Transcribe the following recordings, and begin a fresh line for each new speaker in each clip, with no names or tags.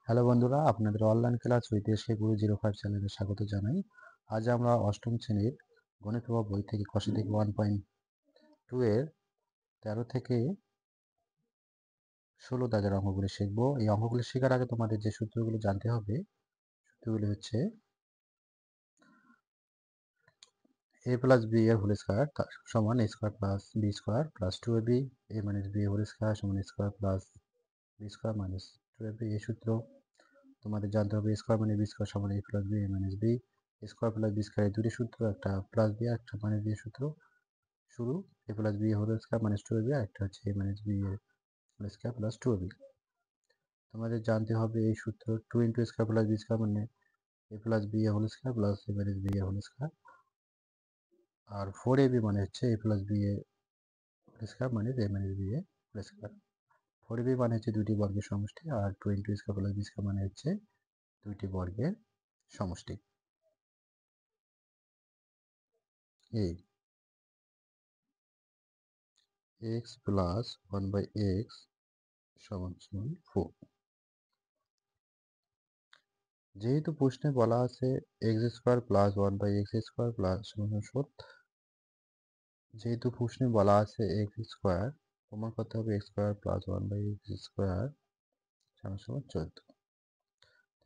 Hello বন্ধুরা, আপনাদের online class with SK গুরু 05 চ্যানেলে স্বাগত জানাই। আজ আমরা অষ্টম শ্রেণীর গণিত প্রভাব বই থেকে কষা থেকে 1.2 এর 13 থেকে 16 দাগের অঙ্কগুলি শিখবো। এই অঙ্কগুলি শেখার আগে তোমাদের যে সূত্রগুলো জানতে হবে, সূত্রগুলি হচ্ছে a প্লাস বি এর হোল স্কয়ার সমান a square plus b square plus 2ab, a minus b whole square সমান a square plus b square minus 2ab। এই সূত্র তোমাদের জানতে হবে a স্কয়ার মানে বি স্কয়ার সমান a plus b, a minus b. Square plus b square এই দুটি সূত্র, একটা প্লাস বি একটা মাইনাস বি সূত্র। শুরু a plus b whole square minus 2ab, আর একটা হচ্ছে a minus b whole square plus 2ab। তোমাদের জানতে হবে এই সূত্র 2 into square plus b square মানে a plus b whole square plus a minus b whole square, আর 4ab মানে হচ্ছে a plus b whole square মানে a minus b whole square. 4ab মানে হচ্ছে দুইটি বর্গের সমষ্টি, আর 2 into square plus b square মানে হচ্ছে দুইটি বর্গের সমষ্টি। a x প্লাস 1/x সমান সমান 4। যেহেতু প্রশ্নে বলা আছে x square plus 1/x square plus সমান 4, যেহেতু প্রশ্নে বলা আছে এক্স স্কোয়ার, প্রমাণ করতে হবে x square plus 1/x square সমান সমান 14।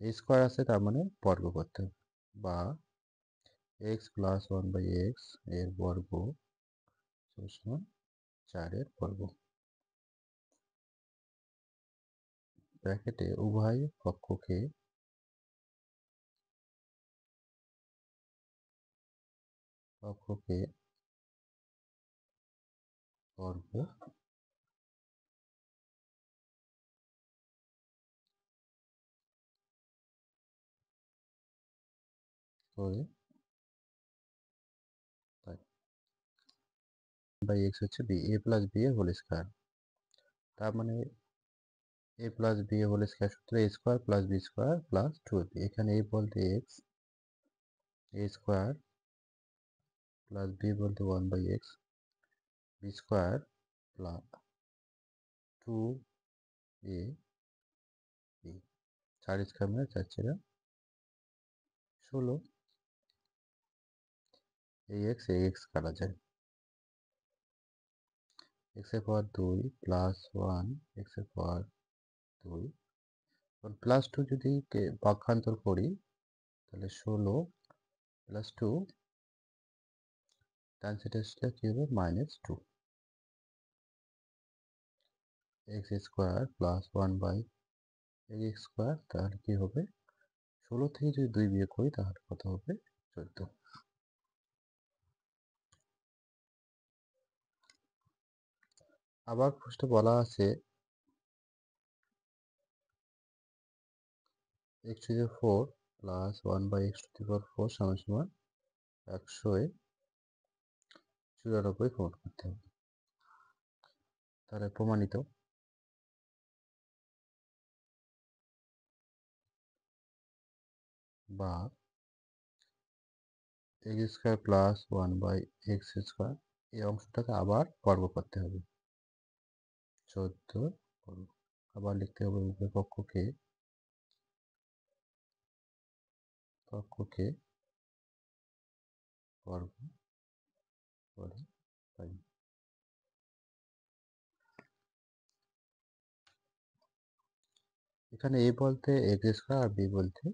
স্কোয়ার আছে তার মানে বর্গ করতে হবে, বা এক্স প্লাস 1/x এর বর্গ সমান সমান 4 এর বর্গ। ব্র্যাকেটে উভয় পক্ষকে বর্গ করে বাই এক্স হচ্ছে বি, এ প্লাস বি এর হোল স্কোয়ার। তার মানে এ প্লাস বি এর হোল স্কোয়ার সূত্র a square plus B square plus 2ab। এখানে এ বলতে x, a square plus b বলতে 1/x, B square plus 2ab। 4 square মানে 4 4 16। এই এক্স কাটা যায়, এক্স এর পাওয়ার 2 প্লাস 1 এক্স এর পাওয়ার 2, প্লাস 2 যদি পক্ষান্তর করি তাহলে 16 প্লাস 2 ডান সাইডে আসলে কি হবে -2। X square plus 1/x square, তাহলে কি হবে 16 থেকে যদি 2 বিয়োগ করি তাহলে কত হবে 14। আবার প্রশ্নে বলা আছে x to the 4 plus 1/x to the power 4 সমান সমান 194 প্রমাণ করতে হবে। তাহলে প্রমাণিত বা x square plus 1/x square এই অংশটাকে আবার বর্গ করতে হবে 14 বর্গ। আবার লিখতে হবে উভয় পক্ষকে বর্গ করে পাই। এখানে a বলতে x স্কোয়ার আর b বলতে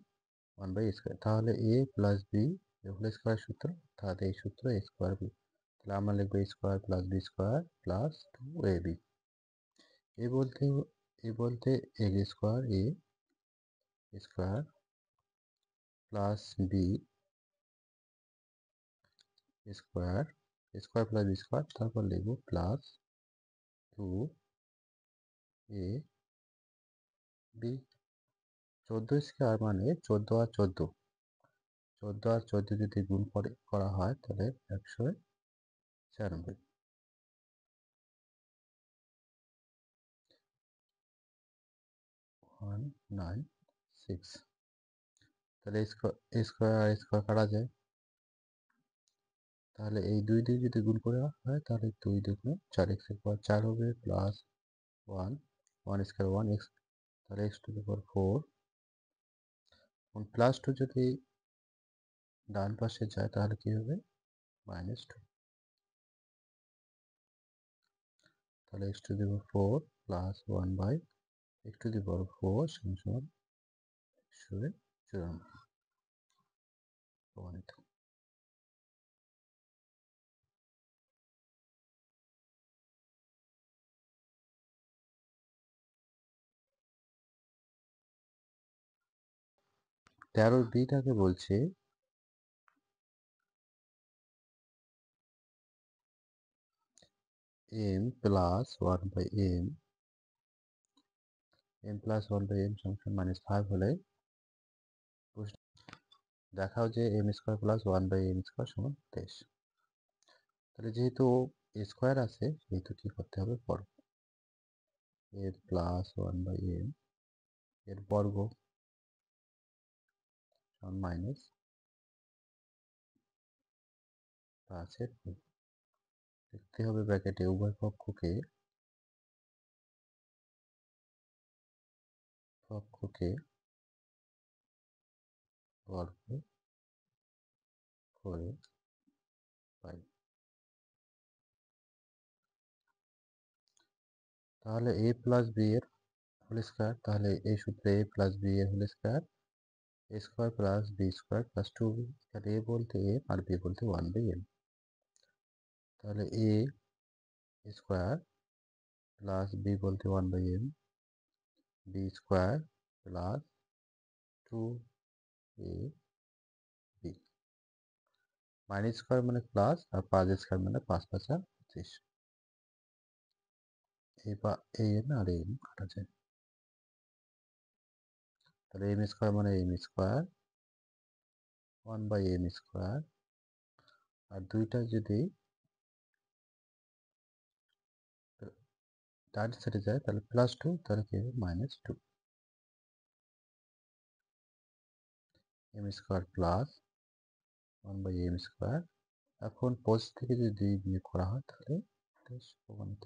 1/x স্কোয়ার, তাহলে a plus b whole square সূত্র, তাহলে এই সূত্র a স্কোয়ার b, তাহলে আমরা লিখবো a square plus b square plus 2ab। এ বলতে x square a square plus b square, square plus B square, তারপর লিখবো প্লাস 2ab। 14 স্কোয়ার মানে 14 আর 14, 14 আর 14 যদি গুণ করা হয় তাহলে 196। 196, তাহলে স্কোয়ার আর স্কোয়ার কাটা যায়, তাহলে এই 2 দিয়ে যদি গুণ করা হয় তাহলে 2 দুগুণে 4, x এর পাওয়ার 4 হবে প্লাস 1 স্কোয়ার 1x, তাহলে x টু দি পাওয়ার 4 +2 যদি ডান পাশে যায় তাহলে কি হবে? -2। তাহলে x⁴ প্লাস 1/x⁴ সমান 1/94 প্রমাণিত। তেরোর বিটাকে বলছে m প্লাস 1/m -5 হলে দেখাও যে m² প্লাস 1/m² সমান 23। তাহলে যেহেতু স্কোয়ার আছে সেহেতু কি করতে হবে? বর্গ। m প্লাস 1/m এর বর্গ সমান মাইনাস 5 লিখতে হবে ব্র্যাকেটে উভয় পক্ষকে বর্গ করে পাই। তাহলে a প্লাস b এর হোল স্কোয়ার, তাহলে এই সূত্রে a প্লাস b এর whole square a² plus b² plus 2b। তাহলে a বলতে a আর b বলতে 1/m। তাহলে a স্কোয়ার প্লাস b বলতে 1/m b² plus 2ab। -Square মানে প্লাস আর 5 মানে 5×5 = 25। এই n আর এই n কাটা যায়। তাহলে m² মানে m², 1/m², আর দুইটা যদি ডান সাইডে যায় তাহলে +2, তাহলে কি হবে? -2। m² plus 1/m²। এখন 25 থেকে যদি 2 বিয়োগ করা হয় তাহলে 23 প্রমাণিত।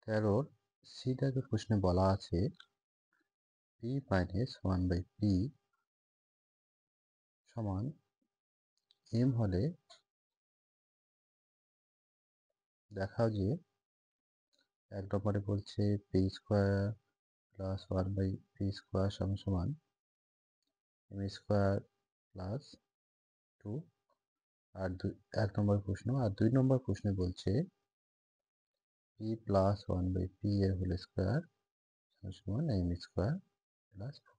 তেরোর সি দাগের প্রশ্নে বলা আছে p মাইনাস 1/p সমান m হলে দেখাও যে 1 নম্বরে বলছে p² প্লাস 1/p² সমান m² প্লাস 2। আর 1 নম্বর প্রশ্ন। আর 2 নম্বর প্রশ্নে বলছে p প্লাস 1/p এর হোল স্কোয়ার সমান m² প্লাস 4।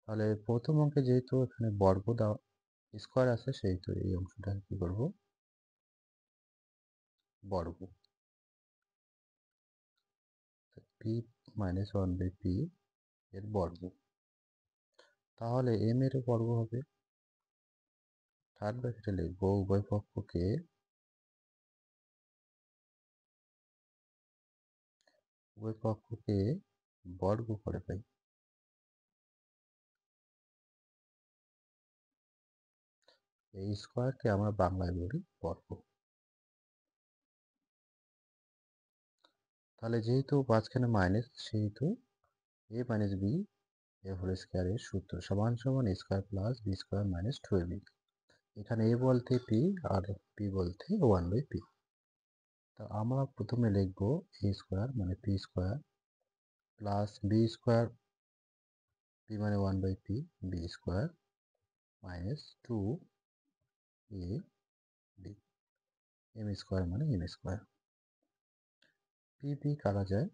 তাহলে প্রথম অঙ্কে যেহেতু এখানে বর্গ দেওয়া স্কোয়ার আছে সেহেতু এই অংশটা কি করব? বর্গ। p মাইনাস 1/p এর বর্গ। তাহলে m এর বর্গ হবে, থার্ড ব্র্যাকেটে লিখবো উভয় পক্ষকে বর্গ করে পাই। এই স্কোয়ারকে আমরা বাংলায় বলি বর্গ। তাহলে যেহেতু মাঝখানে মাইনাস সেহেতু a মাইনাস b এর হোল স্কোয়ারের সূত্র সমান সমান a² plus b² minus 2ab। এখানে a বলতে p আর p বলতে 1/p। তা আমরা প্রথমে লিখবো a² মানে p² প্লাস b², p মানে 1/p, b² minus 2ab, m² মানে m²। p কাটা যায়,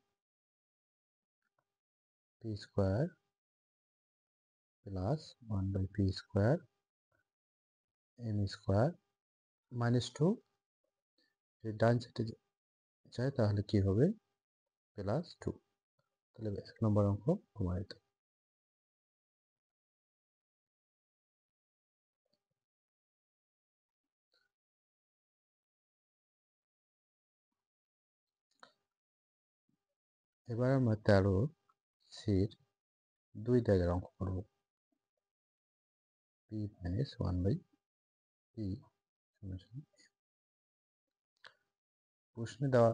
p² plus 1/p², m² minus 2 যদি ডান সাইডে যায় তাহলে কি হবে? +2। তাহলে 1 নম্বর অঙ্ক প্রমাণিত। এবার আমরা 13 সির 2 দাগের অঙ্ক করব। p মাইনাস 1/p প্রশ্নে দেওয়া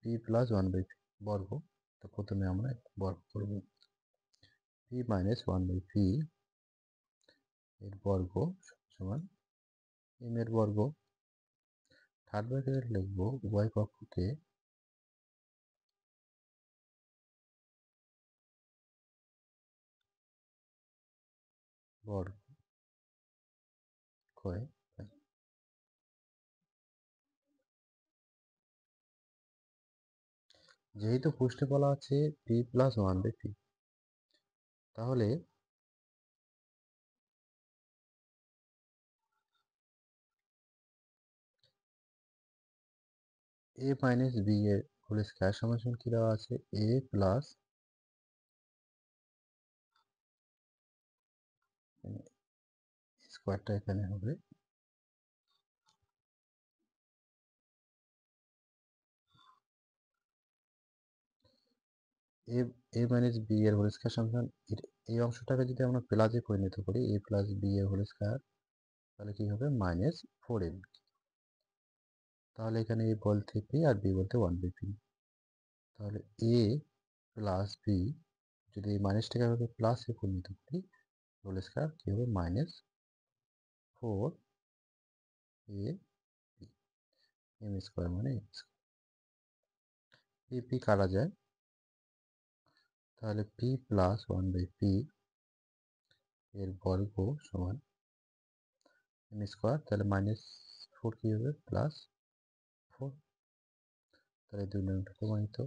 p প্লাস 1/p বর্গ। তো প্রথমে আমরা বর্গ করব। p মাইনাস 1/p এর বর্গ সমান m এর বর্গ। থার্ড ব্র্যাকেটে লিখব উভয় পক্ষকে বর্গ করে পাই। যেহেতু প্রশ্নে বলা আছে p প্লাস 1/p, তাহলে a মাইনাস b এর হোল স্কয়ার সমান কি দেওয়া আছে, a প্লাস স্কোয়ারটা এখানে হবে a মাইনাস b এর হোল স্কয়ার সমান, এই অংশটাকে যদি আমরা প্লাসে পরিণত করি a প্লাস b এর হোল স্কয়ার, তাহলে কি হবে মাইনাস 4ab। তাহলে এখানে a বলতে p আর b বলতে 1/p। তাহলে a প্লাস b যদি এই মাইনাসটাকে আমরা প্লাসে পরিণত করি হোল স্কয়ার কি হবে মাইনাস 4ab m স্কোয়ার মানে p p কাটা যায়, তাহলে p প্লাস 1/p এর বর্গ সমান m স্কোয়ার, তাহলে মাইনাস 4 কি হবে প্লাস 4, তাহলে 2 নংটা প্রমাণিত।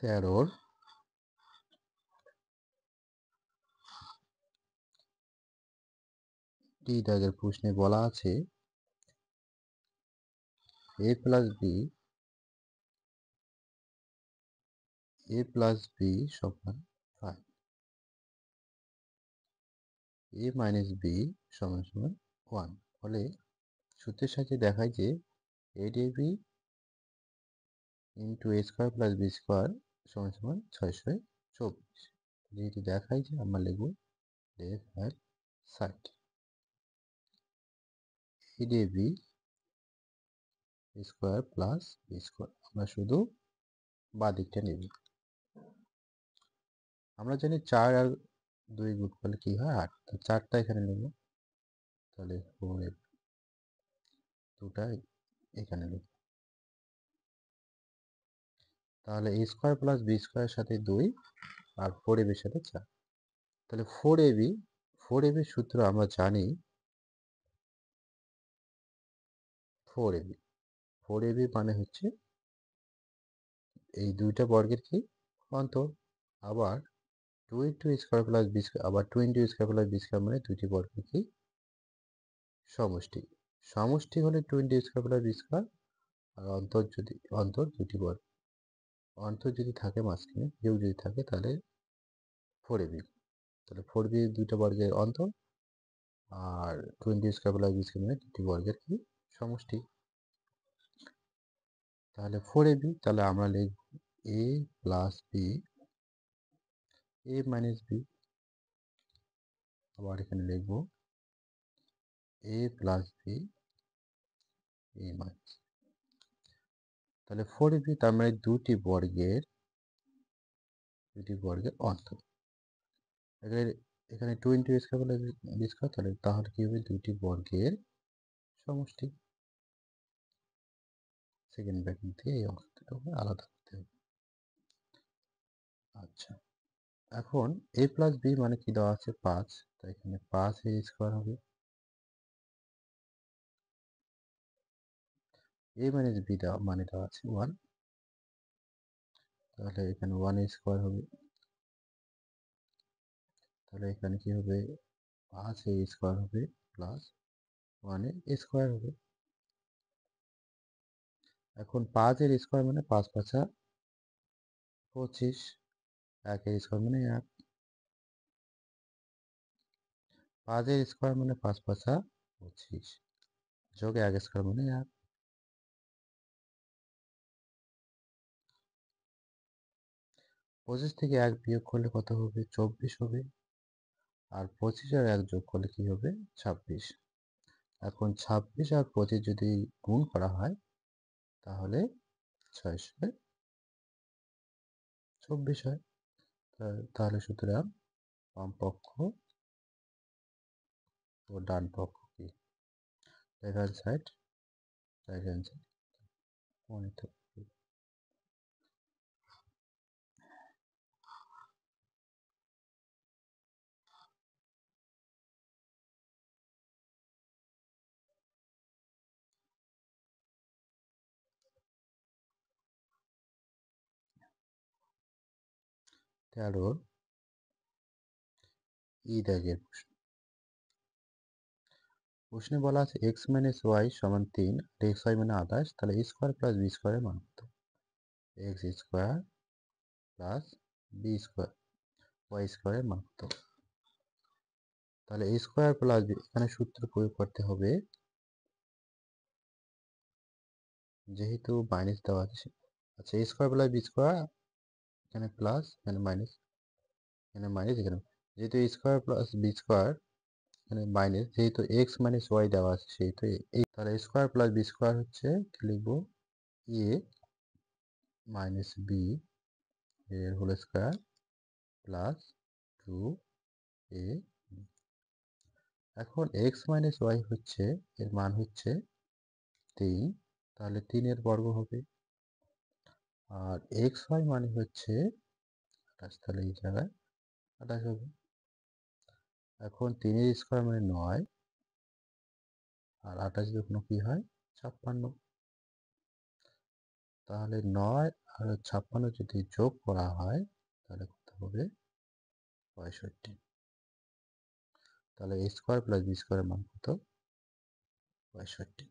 তেরোর টি দাগের প্রশ্নে বলা আছে a প্লাস b সমান 5, a মাইনাস b সমান সমান 1 হলে সূত্রের সাহায্যে দেখায় যে ab into a square plus b square সমান সমান 624। যেহেতু দেখায় যে আমরা লিখব left hand side ab square plus B square, আমরা শুধু বাঁ দিকটা নেব। আমরা জানি 4 আর 2 গুণ করলে কি হয় 8, তো 4টা এখানে নেব, তাহলে 4ab 2টা এখানে নেব। তাহলে a স্কোয়ার প্লাস বি স্কোয়ারের সাথে 2 আর 4ab এর সাথে 4, তাহলে 4ab সূত্র আমরা জানি 4ab 4ab মানে হচ্ছে এই দুইটা বর্গের কি অন্তর। আবার 2 into square plus B square, আবার 2 into square plus B square মানে দুইটি বর্গের কি সমষ্টি। সমষ্টি হলে 2 into square plus B square, আর অন্তর দুটি বর্গ, অন্তর যদি থাকে মাঝখানে বিয়োগ যদি থাকে তাহলে 4ab, তাহলে 4b দুইটা বর্গের অন্তর, আর 2 into square plus B square মানে দুটি বর্গের কি সমষ্টি। তাহলে 4ab, তাহলে আমরা লিখব a plus b a minus b, আবার এখানে লিখব a plus b a minus, তাহলে 4ab তার মানে দুটি বর্গের অন্তর। এখানে 2 into square plus B square, তাহলে কি হবে দুটি বর্গের সমষ্টি। সেকেন্ড ব্র্যাকেট দিয়ে এই অংশটা আলাদা করতে হবে। আচ্ছা, এখন a প্লাস বি মানে কি দেওয়া আছে 5, তাই এখানে 5a স্কোয়ার হবে। a মাইনাস বি মানে দেওয়া আছে 1, তাহলে এখানে 1a স্কোয়ার হবে। তাহলে এখানে কি হবে 5a স্কোয়ার হবে প্লাস 1a স্কোয়ার হবে। এখন 5 এর স্কোয়ার মানে 5 পাঁচা 25, 1 এর স্কোয়ার মানে 1, 5 এর স্কোয়ার মানে 5 পাঁচা 25 যোগ 1 স্কোয়ার মানে 1। 25 থেকে 1 বিয়োগ করলে কত হবে? 24 হবে। আর 25 আর 1 যোগ করলে কি হবে? 26। এখন 26 আর 25 যদি গুণ করা হয় তাহলে 624 হয়। তাহলে সুতরাং বাম পক্ষ ও ডান পক্ষ কি? Left hand side, right hand side প্রমাণিত। 13 ই দাগের প্রশ্ন। প্রশ্নে বলা আছে x মাইনাস ওয়াই সমান 3 আর এক্স ওয়াই মানে 28, তাহলে a স্কোয়ার প্লাস বি স্কোয়ারের মান কত? X square plus B square y স্কোয়ারের মান কত? তাহলে a স্কোয়ার প্লাস বি, এখানে সূত্র প্রয়োগ করতে হবে, যেহেতু মাইনাস দেওয়া আছে। আচ্ছা, a square plus B square, এখানে প্লাস এখানে মাইনাস, এখানে মাইনাস এখানে, যেহেতু a square plus B square এখানে মাইনাস, যেহেতু এক্স মাইনাস ওয়াই দেওয়া আছে সেহেতু এই, তাহলে স্কোয়ার প্লাস বি স্কোয়ার হচ্ছে কি লিখবো? এ মাইনাস বি এর হোল স্কোয়ার প্লাস 2a। এখন এক্স মাইনাস ওয়াই হচ্ছে, এর মান হচ্ছে 3, তাহলে 3 এর বর্গ হবে। আর এক্স ওয়াই মানে হচ্ছে 28, তাহলে এই জায়গায় 28 হবে। এখন 3 এর স্কোয়ার মানে 9, আর 28 যখন কি হয় 56, তাহলে 9 আর 56 যদি যোগ করা হয় তাহলে কত হবে? 65। তাহলে a স্কোয়ার প্লাস বি স্কোয়ারের মান কত? 65।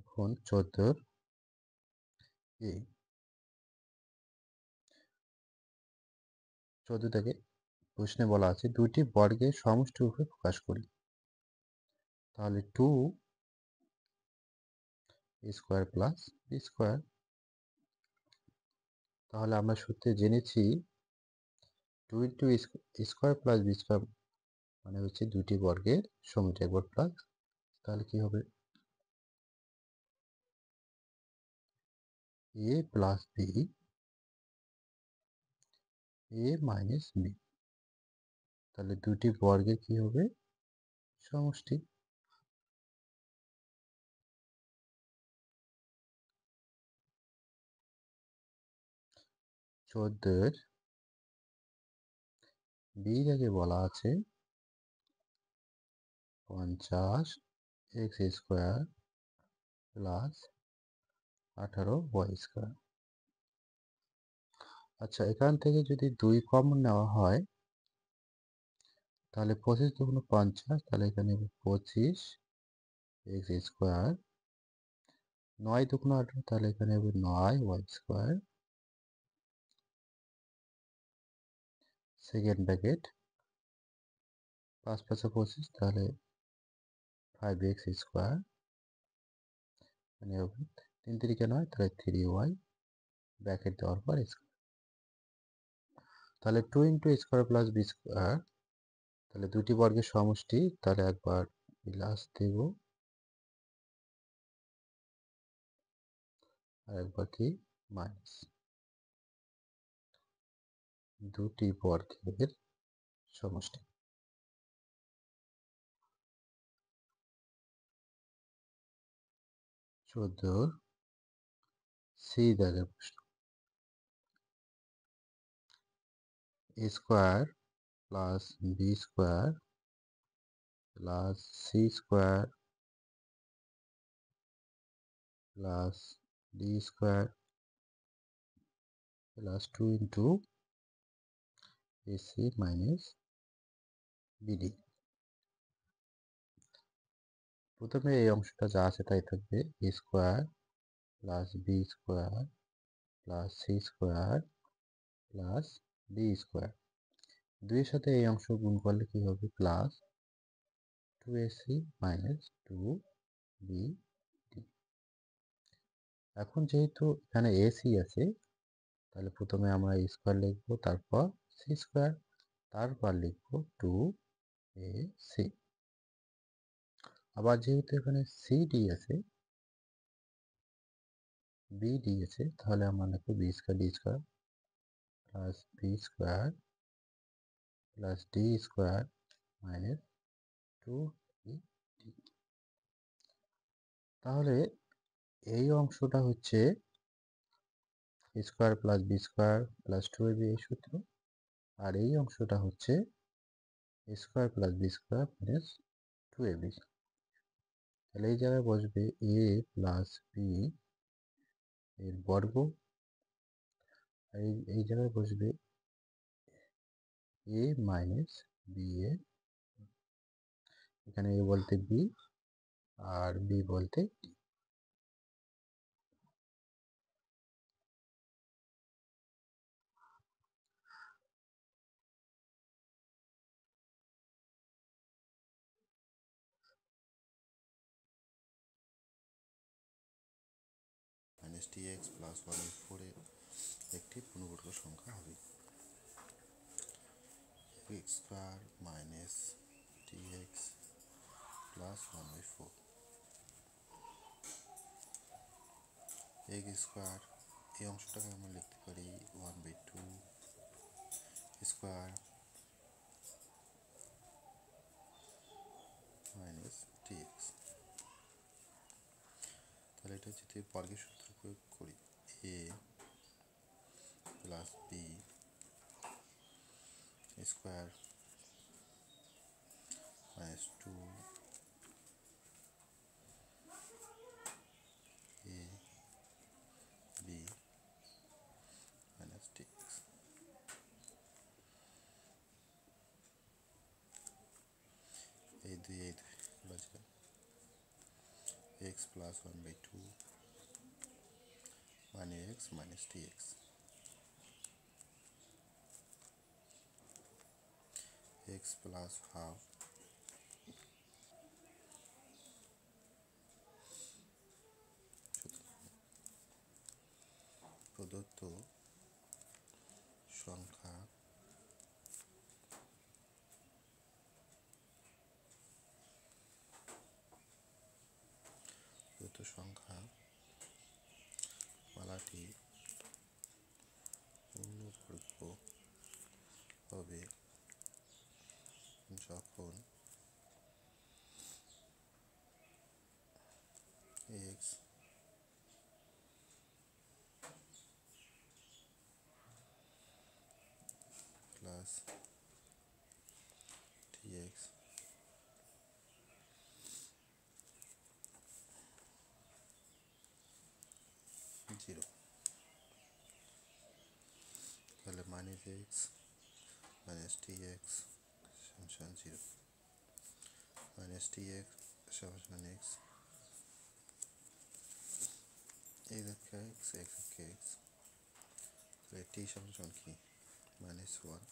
এখন 14 এ 14 থেকে প্রশ্নে বলা আছে দুটি বর্গের সমষ্টি রূপে প্রকাশ করি। তাহলে 2 স্কোয়ার প্লাস বি স্কোয়ার, তাহলে আমরা সূত্রে জেনেছি 2 into square plus B square মানে হচ্ছে দুটি বর্গের সমষ্টি, একবার প্লাস, তাহলে কি হবে? এ প্লাস বি এ মাইনাস বি, তাহলে দুটি বর্গের কি হবে? সমষ্টি। চোদ্দের বি আগে বলা আছে 50 x square plus 18 y square. আচ্ছা, এখান থেকে যদি 2 কমন নেওয়া হয় তাহলে 25 দুগুণ 50, তাহলে এখানে 25 এক্স স্কোয়ার, 9 দুগুণ 18, তাহলে এখানে হবে 9 ওয়াই স্কোয়ার, সেকেন্ড ব্র্যাকেট 5 5 25, তাহলে 5 এক্স স্কোয়ার, মানে হবে 3 3 9, তাহলে 3 ওয়াই, ব্র্যাকেট দেওয়ার পর স্কোয়ার। তাহলে 2 into square plus B square, তাহলে দুটি বর্গের সমষ্টি, তাহলে একবার প্লাস দেব আর একবার কি মাইনাস, দুটি বর্গের সমষ্টি। 14 সি দাগের প্রশ্ন। A square plus B square plus c square plus d square plus 2 into ac minus bd. প্রথমে এই অংশটা যা আছে তাই থাকবে, a square plus B square plus c square plus d square. দুইয়ের সাথে এই অংশ গুণ করলে কি হবে, প্লাস 2ac মাইনাস 2bd। এখন যেহেতু এখানে এসি আছে, তাহলে প্রথমে আমরা স্কোয়ার লিখবো, তারপর সি স্কোয়ার, তারপর লিখবো 2ac। আবার যেহেতু এখানে সিডি আছে, বিডি আছে, তাহলে আমরা লিখবো b square d square plus B square plus d square minus 2bd। তাহলে এই অংশটা হচ্ছে square plus B square plus 2ab এই সূত্র, আর এই অংশটা হচ্ছে square plus B square minus 2ab। তাহলে এই জায়গায় বসবে এ প্লাস বি এর বর্গ, আর এই জায়গায় বসবে এ মাইনাস বি এর, এখানে এ বলতে বি আর বি বলতে D. Minus t x plus 1/4 এর একটি পূর্ণবর্গ সংখ্যা হবে। X square minus t x plus 1/4 x square, এই অংশটাকে আমরা লিখতে পারি 1/2 স্কোয়ার মাইনাস টি এক্স। তাহলে এটা যদি বর্গের সূত্র প্রয়োগ করি, a plus B square minus 2ab minus t x. এই দুই বাজবে এক্স প্লাস 1/2 মানে x minus t x, x plus half প্রদত্ত সংখ্যা মালাটি পূর্ণবর্গ হবে যখন x plus t x zero. তাহলে minus x minus t x সমান জিরো, মাইনাস টি এক্স সমান এক্স, এই লেখা এক্স এক্স এক্স, তাহলে টি সমান কি -1।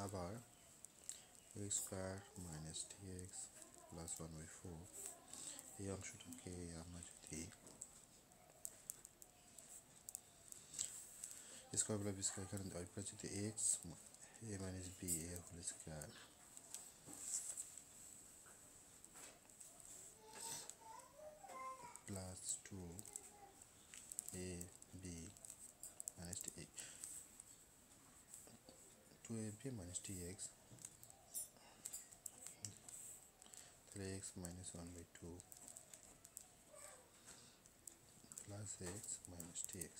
আবার x square minus t x plus 1/4 এই অংশটাকে আমরা যদি স্কোয়ার প্লাস বি স্কোয়ার, এখানে ওইটা যদি x a minus b a whole square plus 2ab minus
2ab minus dx, তাহলে x minus 1/2 plus x minus dx।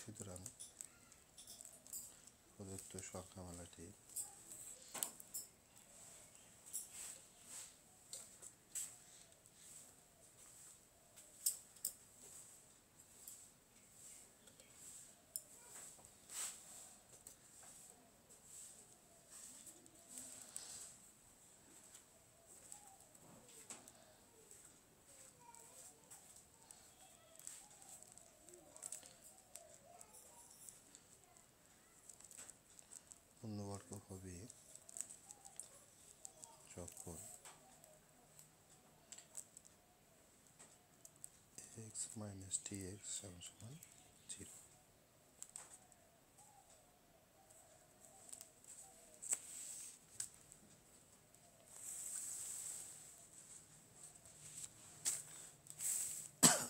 সুতরাং প্রদত্ত সংখ্যামালাটি পূর্ণবর্গ হবে যখন x minus dx সমান 0।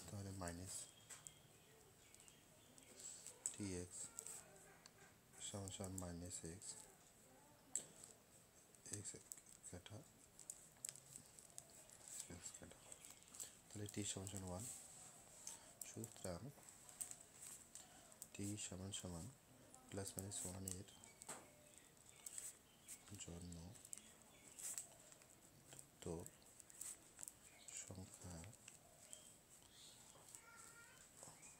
তাহলে মাইনাস dx সমান মাইনাস x, x কাটা কাটা, তাহলে t সমান 1। সুতরাং t সমান প্লাস মাইনাস 1 এর জন্য তো সংখ্যা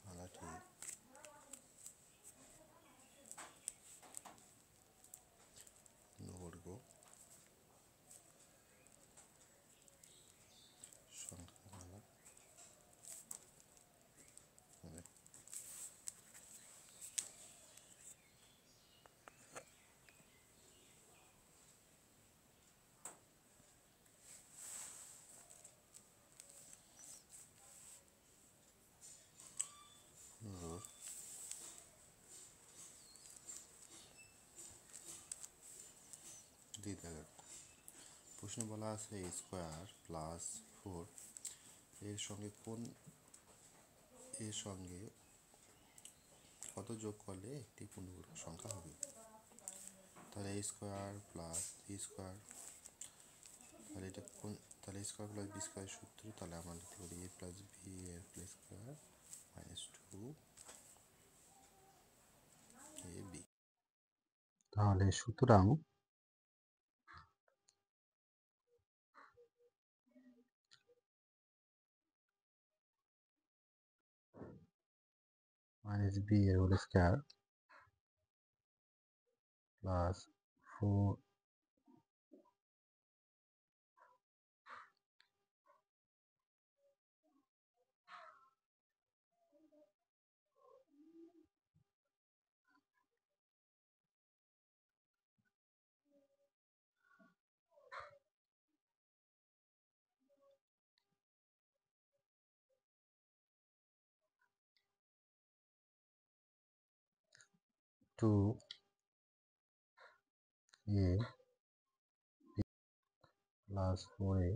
মালাটি পূর্ণবর্গ সংখ্যামালা হবে। প্রশ্ন বলা আছে a স্কোয়ার প্লাস 4 এর সঙ্গে কত যোগ করলে একটি পূর্ণবর্গ সংখ্যা হবে। তাহলে a square plus B square, তাহলে এটা তাহলে স্কোয়ার প্লাস বি স্কোয়ার সূত্র, তাহলে আমরা লিখতে পারি a প্লাস বি এর প্লাস স্কোয়ার মাইনাস 2ab।
তাহলে সুতরাং মাইনাস বি এর whole square plus 4 2a plus 4a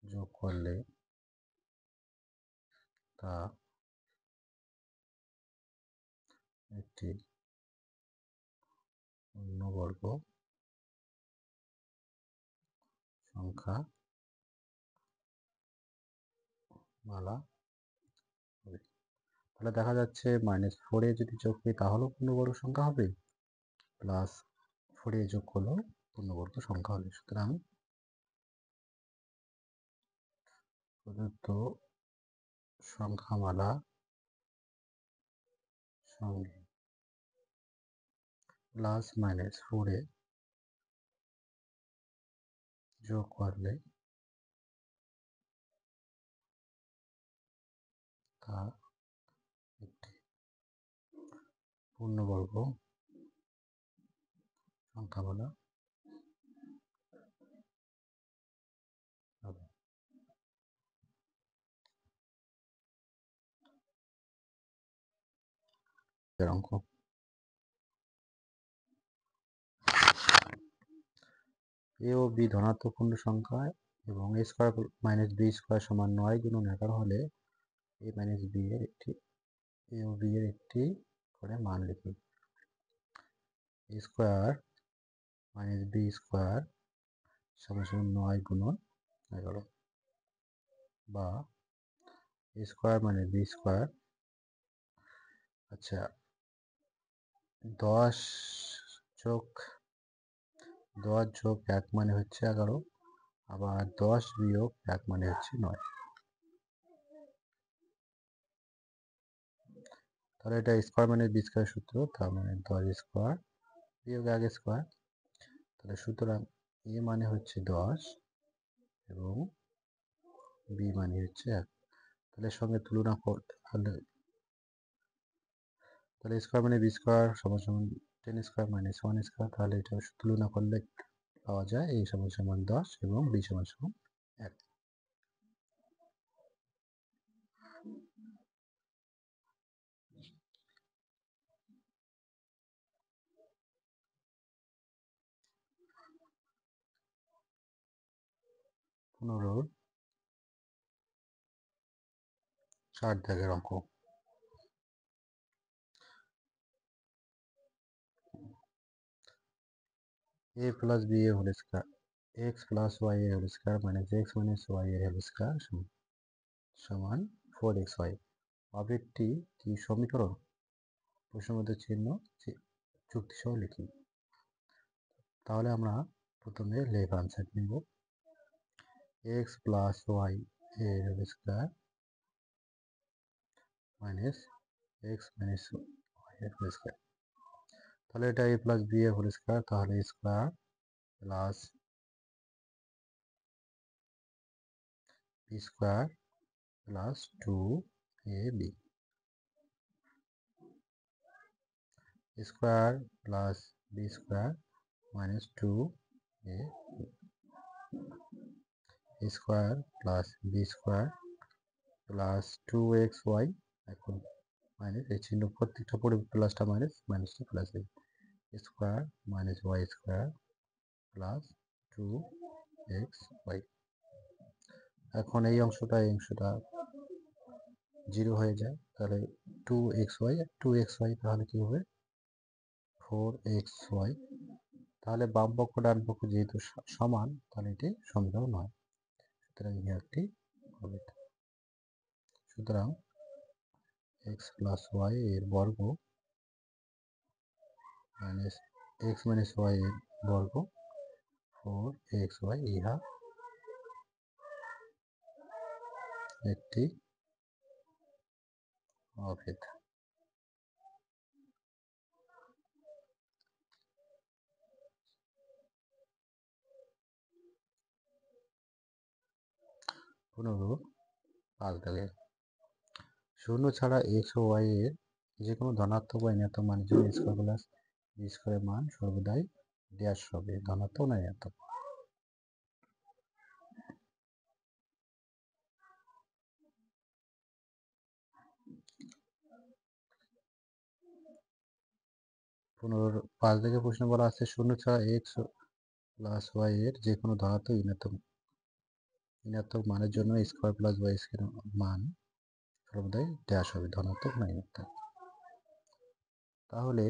যোগ করলে তা একটি পূর্ণবর্গ সংখ্যা মালা হবে। তাহলে দেখা যাচ্ছে -4 যদি যোগ করি তাহলেও পূর্ণবর্গ সংখ্যা হবে, প্লাস 4 যোগ করলেও পূর্ণবর্গ সংখ্যা হবে। সুতরাং প্রদত্ত সংখ্যামালা সঙ্গে +-4 যোগ করলে তা একটি পূর্ণবর্গ সংখ্যামালা হবে। অঙ্ক এ ও বি ধনাত্মক পূর্ণ সংখ্যা এবং এ স্কোয়ার মাইনাস বি স্কোয়ার সমান 9 গুণন 11 হলে এ মাইনাস বি এর একটি এ ও বি এর একটি করে মান লিখি। এ স্কোয়ার মাইনাস বি স্কোয়ার সমান সমান 9 গুণন 11 বা এ স্কোয়ার মাইনাস বি স্কোয়ার, আচ্ছা 10 যোগ 1 মানে হচ্ছে 11, আবার 10 বিয়োগ 1 মানে হচ্ছে 9। তাহলে এটা স্কোয়ার মানে বি স্কোয়ার সূত্র, তার মানে 10 স্কোয়ার বিয়োগ 1 স্কোয়ার। তাহলে সুতরাং এ মানে হচ্ছে 10 এবং বি মানে হচ্ছে 1। তাহলে এর সঙ্গে তুলনা করতে তাহলে স্কোয়ার মানে বি স্কোয়ার সমান সমান 10 স্কোয়ার মাইনাস 1 স্কোয়ার। তাহলে এটা তুলনা করলে পাওয়া যায় এ সমান সমান 10 এবং বি সমান সমান 1। পনেরো 4 দাগের অঙ্ক। a plus b a whole square x plus y এর whole square minus x minus y এর হোল স্কোয়ার সমান 4xy। আবেগটি কি সমীকরণ? প্রশ্নবোধক চিহ্ন যুক্তি সহ লিখি। তাহলে আমরা প্রথমে লেফট আনসার নিব। এক্স প্লাস ওয়াই এর whole square minus x minus y এর হোল স্কোয়ার। তাহলে এটা এ প্লাস বি এর হোল স্কোয়ার, তাহলে square plus B square plus 2ab square plus B square minus 2a square plus B square plus 2xy। এখন minus এই চিহ্ন প্রত্যেকটা পড়ে প্লাসটা মাইনাস মাইনাসটা plus square minus y square plus 2xy। এখন এই অংশটা 0 হয়ে যায়, তাহলে 2xy তাহলে কি হবে 4xy। তাহলে বাম পক্ষ ডান পক্ষ যেহেতু সমান, তাহলে এটি সমীকরণ হয়, সুতরাং একটি হবে। সুতরাং এক্স প্লাস ওয়াই এর বর্গ মাইনাস এক্স মাইনাস ওয়াই এর বর্গ 4xy ইহা একটি অভেদ। পনেরো 5 দাগে শূন্য ছাড়া এক্স ও ওয়াই এর যে কোনো ধনাত্মক বা ঋণাত্মক মানের জন্য স্কোয়ার প্লাস বি স্কোয়ারের মান সর্বদাই ড্যাশ হবে, ধনাত্মক না ঋণাত্মক। পনেরো 5 দাগে প্রশ্ন বলা আছে শূন্য ছাড়া এক্স প্লাস ওয়াই এর যে কোনো ধনাত্মক ঋণাত্মক মানের জন্য স্কোয়ার প্লাস ওয়াই স্কোয়ারের মান সর্বদাই ড্যাশ হবে, ধনাত্মক না ঋণাত্মক। তাহলে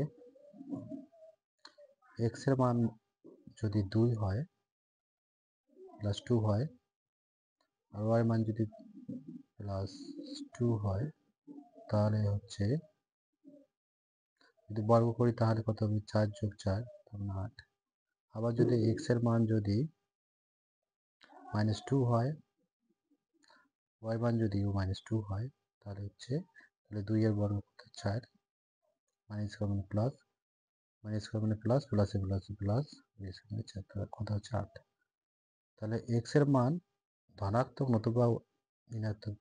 এক্স এর মান যদি 2 হয় প্লাস 2 হয়, আর ওয়াই মান যদি প্লাস 2 হয়, তাহলে হচ্ছে যদি বর্গ করি তাহলে কত হবে 4 যোগ 4 তখন 8। আবার যদি এক্স এর মান যদি -2 হয়, ওয়াই মান যদি -2 হয়, তাহলে হচ্ছে তাহলে 2 এর বর্গ কত 4, মাইনাস মানে প্লাস, মাইনাস মানে প্লাস, প্লাসে প্লাসে প্লাস, মানে 4 তাহলে কত হচ্ছে 8। তাহলে এক্স এর মান ধনাত্মক নতুবা ঋণাত্মক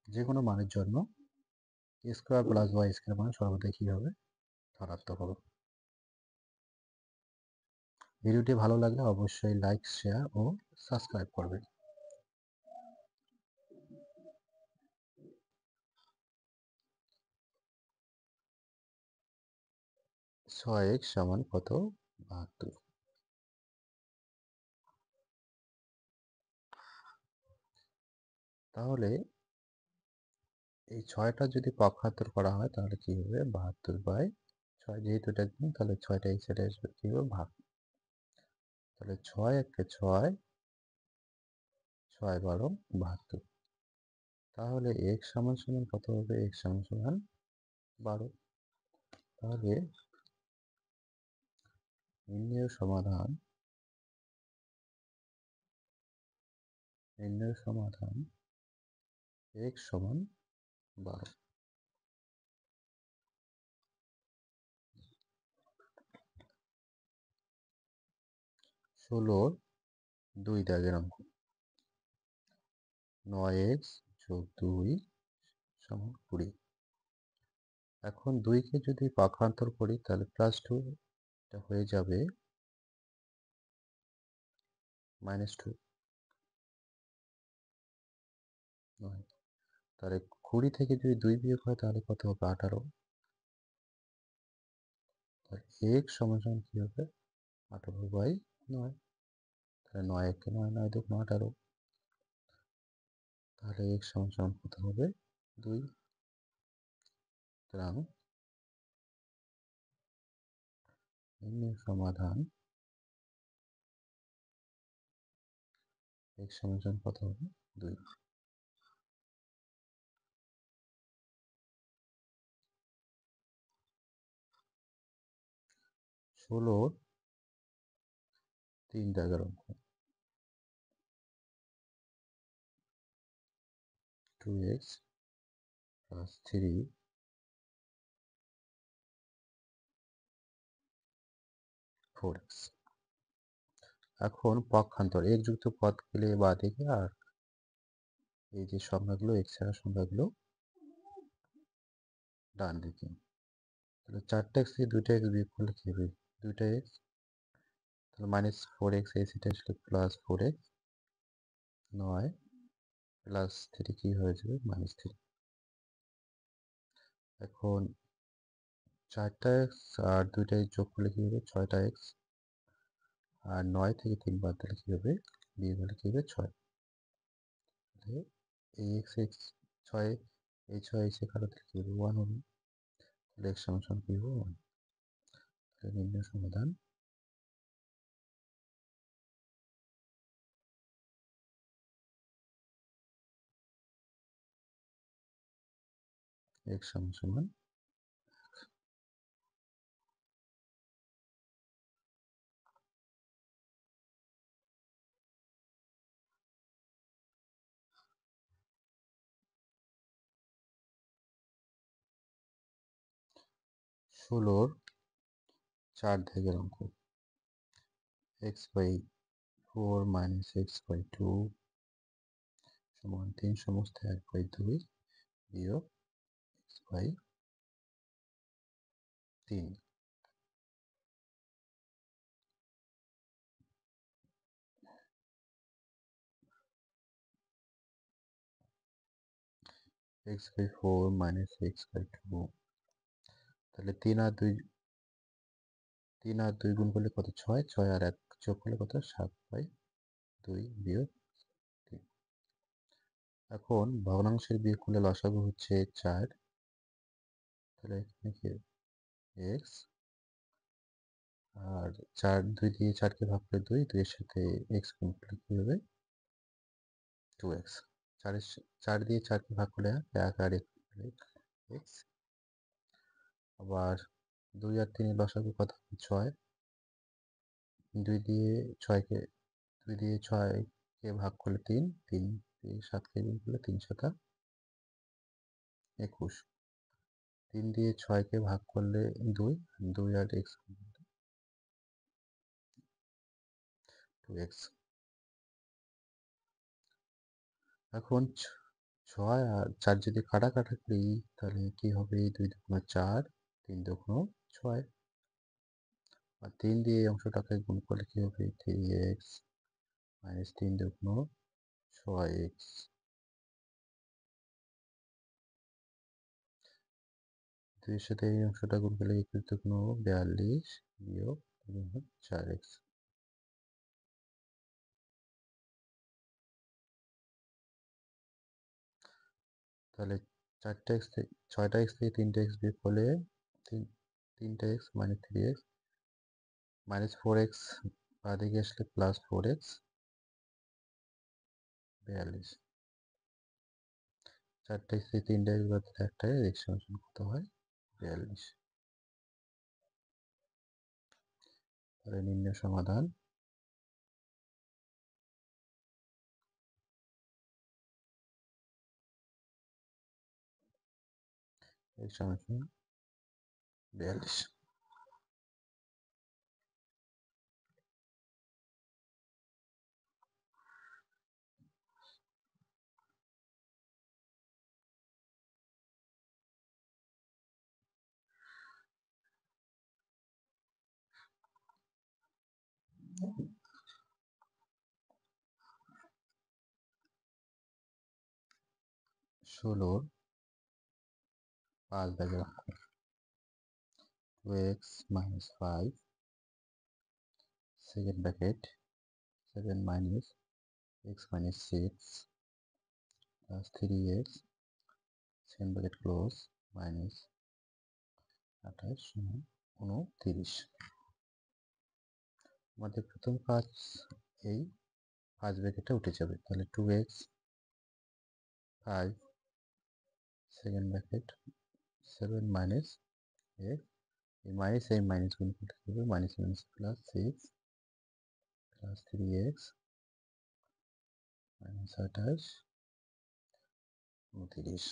যে কোনো মানের জন্য স্কোয়ার প্লাস ওয়াই স্কোয়ার মান সর্বদা কি হবে, ধনাত্মক হবে। ভিডিওটি ভালো লাগলে অবশ্যই লাইক শেয়ার ও সাবস্ক্রাইব করবেন। 6x সমান কত 72। তাহলে এই 6টা যদি পক্ষান্তর করা হয় তাহলে কি হবে 72/6 যেহেতু এটা গুণ তাহলে 6টা এই সাইডে আসবে কি হবে ভাগ তাহলে 6 একে 6 6 12 72 তাহলে x সমান সমান কত হবে x সমান সমান 12 তাহলে নির্ণয় সমাধান x সমান 12 16 2 দাগের অঙ্ক 9x যোগ 2 সমান 20 এখন 2কে যদি পক্ষান্তর করি তাহলে +2 এটা হয়ে যাবে -2 9 তাহলে 20 থেকে যদি 2 বিয়োগ হয় তাহলে কত হবে 18 তাহলে x সমান সমান কি হবে 18/9 তাহলে 9 একে 9 9 দুগুণ 18 তাহলে x সমান সমান কত হবে 2 সুতরাং নির্ণয় সমাধান x সমান সমান কত হবে 2 16 3 দাগের অঙ্ক 2x plus 3 4x এখন পক্ষান্তর x যুক্ত পদ পেলে বাঁ দিকে আর এই যে সংখ্যাগুলো x ছাড়া সংখ্যাগুলো ডান দিকে তাহলে 4টা x থেকে 2টা x বিয়োগ করলে কি হবে 2টা x তাহলে -4x এই সাইডে আসলে +4x 9 প্লাস 3 কি হয়ে যাবে -3 এখন 4টা x আর 2টা x যোগ করলে কি হবে 6টা x আর 9 থেকে 3 বাদ দিলে কি হবে বিয়োগ হলে কি হবে 6 তাহলে এই x 6 এই 6 এসে কাটা দিলে কি হবে 1 হবে তাহলে x সমান সমান কি হবে 1 তাহলে নির্ণয় সমাধান x সমান সমান 16 4 দাগের অঙ্ক x/4 -x/2 সমান 3 সমস্ত 1/2 বিয়োগ x/3 x/4 -x/2 তাহলে 3 আর 2 গুণ করলে কত 6 6 আর 1 যোগ করলে কত 7/2 বিয়োগ 3 এখন ভগ্নাংশের বিয়োগ করলে লসাগু হচ্ছে 4 তাহলে এখানে কি x আর 4 2 দিয়ে 4কে ভাগ করলে 2 2 এর সাথে x গুণ করলে কি হবে 2x 4 দিয়ে 4কে ভাগ করলে 1 আর 1 x আবার 2 আর 3 এর লসাগু কত হবে 6 2 দিয়ে 6কে 2 দিয়ে 6কে ভাগ করলে 3 3 দিয়ে 7কে গুণ করলে 3 7 21 3 দিয়ে 6কে ভাগ করলে 2 2 আর x 2x এখন 6 আর 4 যদি কাটাকাটি করি তাহলে কি হবে 2 দুগুণ 4 3 দুগুণ 6 আর 3 দিয়ে এই অংশটাকে গুণ করলে কি হবে 3x -3 দুগুণ 6x 2 এর সাথে এই অংশটা গুণ করলে 21 দুগুণ 42 বিয়োগ 4x তাহলে 4x থেকে 6x থেকে 3x বিয়োগ করলে 3x মানে 3x মাইনাস 4x বাদিকে আসলে প্লাস 4x 42। 4x থেকে 3x বাদ দিলে 1 x সমান কত হয় 42। তাহলে নির্ণয় সমাধান x সমান 42। ষোলোর 5 দাগে রাখো 2x minus 5 second bracket 7 minus x minus 6 plus 3x second bracket close minus 28 সমান 29। আমাদের প্রথম কাজ এই 5 ব্র্যাকেটটা উঠে যাবে, তাহলে 2x 5 second bracket 7 minus x এই মাইনাস গুণ করতে হবে minus minus plus 6 plus 3x minus 28 29।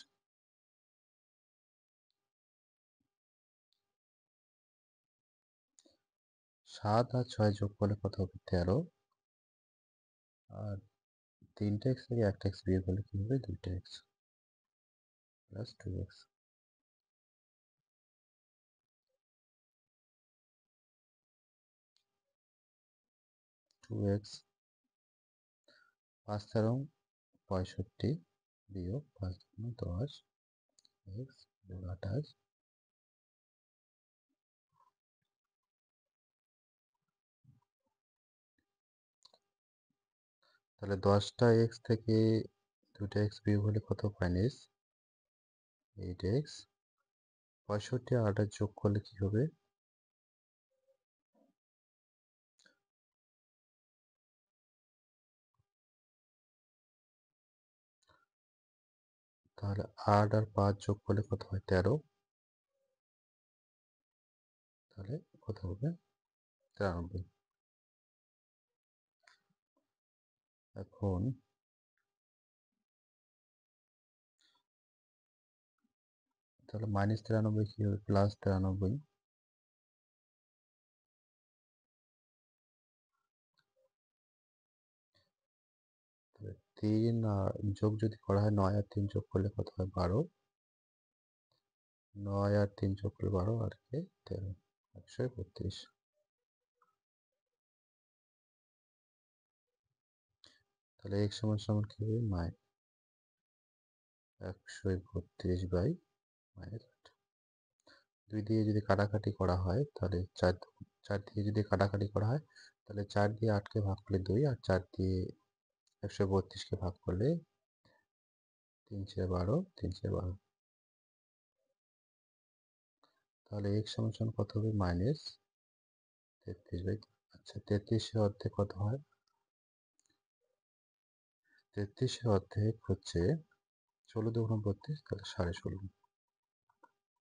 7 আর 6 যোগ করলে কত হবে 13, আর 3x থেকে 1x বিয়োগ করলে কি হবে 2x প্লাস 2x। 2x 5 13 65 বিয়োগ 5 10 x বিয়োগ 28। তাহলে 10টা x থেকে 2টা x বিয়োগ হলে কত মাইনাস 8x। 65 আর 28 যোগ করলে কি হবে তাহলে 8 আর 5 যোগ করলে কত হয় 13, তাহলে কত হবে 93। এখন তাহলে মাইনাস 93 কি হবে প্লাস 93। তাহলে 3 আর যোগ যদি করা হয় 9 আর 3 যোগ করলে কত হয় 12, 9 আর 3 যোগ করলে 12 আর 13 132। তাহলে x সমান সমান কি হবে 132 বাই -8। 2 দিয়ে যদি কাটাকাটি করা হয় তাহলে 4 দিয়ে যদি কাটাকাটি করা হয় তাহলে 4 দিয়ে 8কে ভাগ করলে 2 আর 4 দিয়ে 132কে ভাগ করলে 3 4 12 3 4 12। তাহলে x সমান সমান কত হবে -33 বাই, আচ্ছা 33 এর অর্ধেক কত হয় 33 এর অর্ধেক হচ্ছে 16 দুগুণ 32, তাহলে 16.5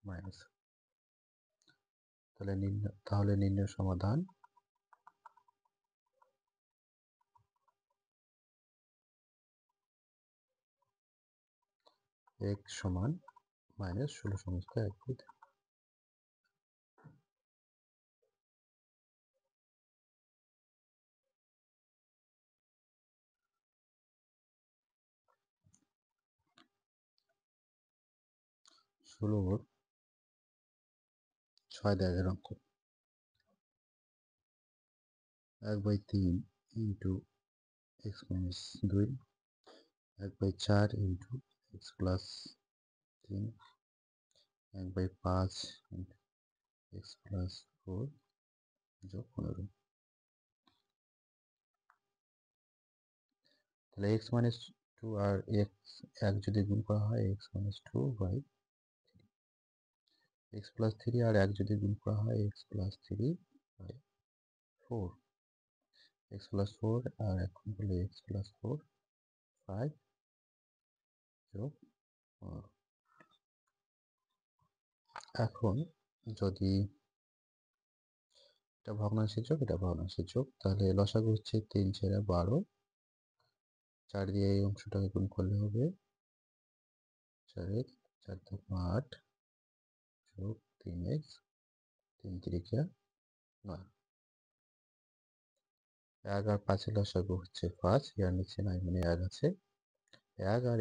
মাইনাস। তাহলে নির্ণয় সমাধান x সমান -16 সমস্ত 1/3। 16 6 দাগের অঙ্ক 1/3 into x minus 2 1/4 into x plus 3 1/5 into x plus 4 যোগ 15। তাহলে x মাইনাস টু আর এক্স এক যদি গুণ করা হয় x minus two by x plus three আর এক যদি গুণ করা হয় x plus three by four x plus four আর এক গুণ করলে এক্স প্লাস ফোর ফাইভ যোগ এখন যদি এটা ভগ্নাংশের যোগ এটা ভগ্নাংশের যোগ তাহলে লসাগু হচ্ছে 3 4 12 4 দিয়ে এই অংশটাকে গুণ করলে হবে 4x 4 2 8 যোগ 3x 3 3 9 1 আর 5 এর লসাগু হচ্ছে 5 এর নিচে 9 মানে 1 আছে 1 আর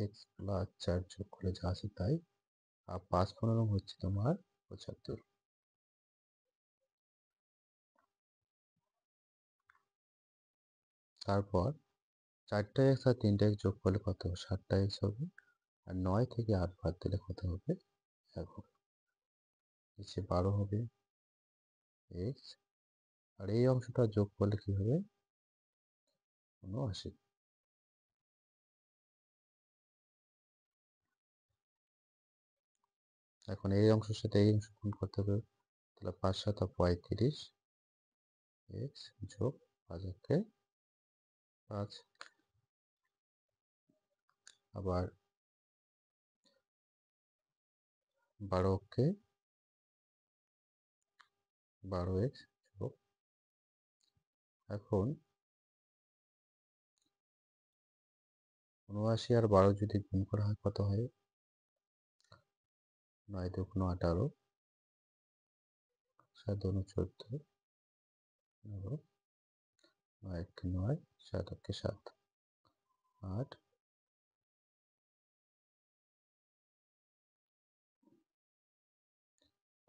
x প্লাস 4 যোগ করলে যা আছে তাই আর 5 15 হচ্ছে তোমার 75 তারপর 4টা x আর 3টা x যোগ করলে কত 7টা x হবে আর 9 থেকে 8 বাদ দিলে কত হবে 1 হবে নিচে 12 হবে x আর এই অংশটা যোগ করলে কি হবে 79 এখন এই অংশের সাথে এই অংশ গুণ করতে হবে তাহলে 5 7 35 x যোগ 5 একে 5 আবার 12 কে 12x যোগ এখন 79 আর 12 যদি গুণ করা হয় কত হয় 9 2 18 7 2 14 9 9 9 7 7 8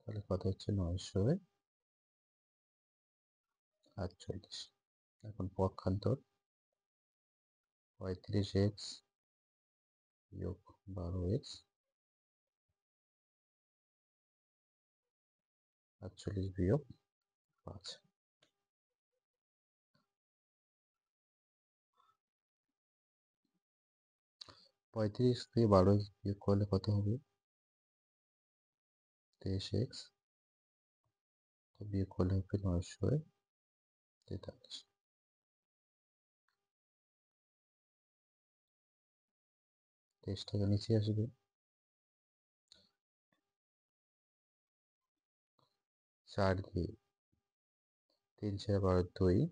তাহলে কত হচ্ছে 948 এখন পক্ষান্তর 35x বিয়োগ 12x 48 বিয়োগ 5 35 থেকে 12 বিয়োগ করলে কত হবে 23x বিয়োগ করলে হবে 943 23 টাকা নিচে আসবে 4 দিয়ে 3 4 12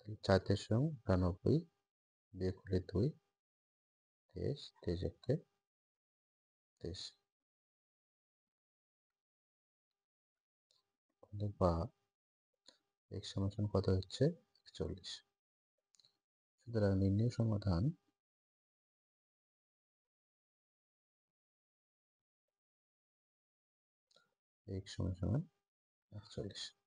2 4 3 99 বিয়োগ করলে 2 23 23 একে 23 বা x সমান কত হচ্ছে 41 সুতরাং নির্ণয় সমাধান x সমান 41